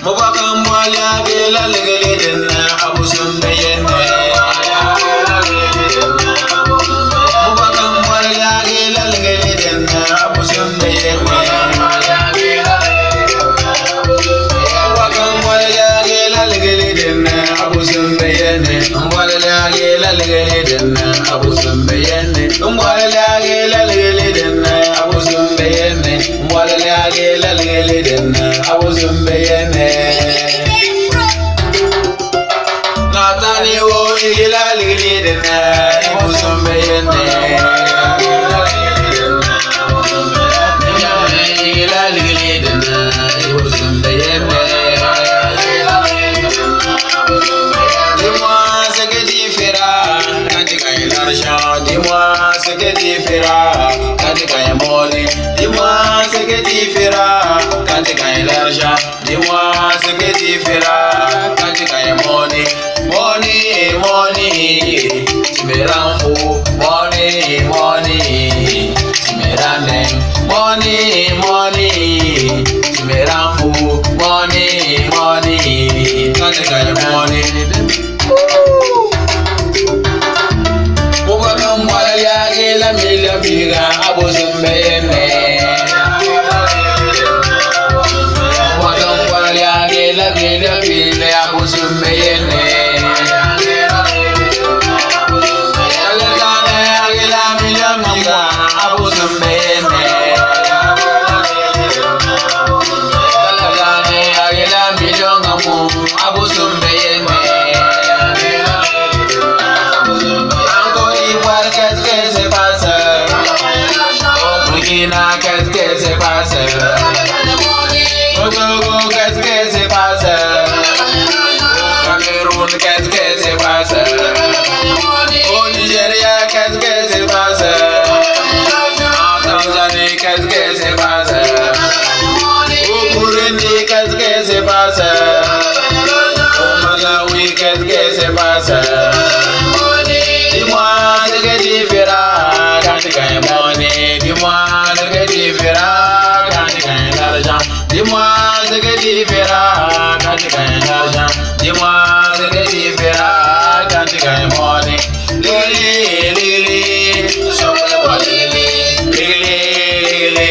Mubakam wala gela legele denna abu sunde yenne. Mubakam wala gela legele denna abu sunde yenne. Mubakam wala gela legele denna abu sunde yenne. Wala gela legele denna abu sunde yenne. Wala gela legele denna abu sunde yenne. Wala gela legele denna abu sunde yenne. Natani wo igila legele denna abu sunde yenne. Igila legele denna abu sunde yenne. Dis-moi ce que tu feras quand tu gagnes l'argent. Dis-moi ce que tu feras quand tu gagnes money. Dis-moi ce que tu feras quand tu gagnes l'argent. Dis-moi ce que tu feras quand tu gagnes money. Money, money, tu me rends fou. Money, money, tu me rends dingue. Money, money, tu me rends fou. Money, money, quand tu gagnes money. Mubakam wala gela mila biga abu sunde yenne. Mubakam wala gela mila biga abu sunde yenne. Alagane gela mila biga abu sunde yenne. Alagane gela mila ngamu abu sunde yenne. Qu'est-ce que se passe? Au Burkina, qu'est-ce que se passe? Au Togo, qu'est-ce que se passe? Au Cameroun, qu'est-ce que se passe? Au Nigeria, qu'est-ce que se passe? En Tanzanie, qu'est-ce que se passe? Au Burundi, qu'est-ce que se passe? Au Malawi, qu'est-ce que se passe? Dis-moi ce que tu feras quand tu gagnes money. Dis-moi ce que tu feras quand tu gagnes l'argent. Dis-moi ce que tu feras quand tu gagnes l'argent. Dis-moi ce que tu feras quand tu gagnes money. Lili, lili, sokole bois lili, lili, lili,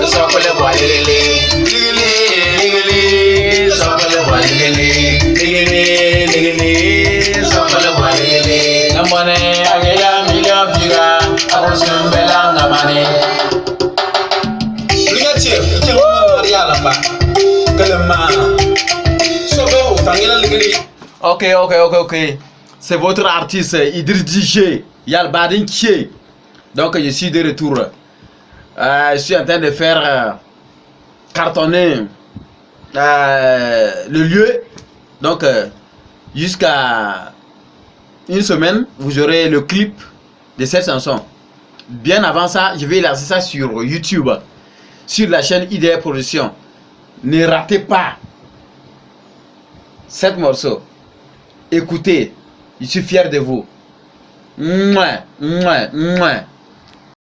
sokole bois lili, lili, lili, sokole bois lili, lili, lili, sokole bois lili. Namone agela million biga abusun belanga mane. Ligati kelma mariala ba. Kelma. Sobe utangela ligli. Ok. C'est votre artiste I.D.R DJ Yalbadin Kie. Donc je suis de retour. Je suis en train de faire cartonner le lieu. Donc jusqu'à une semaine, vous aurez le clip de cette chanson. Bien avant ça, je vais lancer ça sur YouTube, sur la chaîne I.D.R Production. Ne ratez pas cet morceau. Écoutez, je suis fier de vous. Mouais.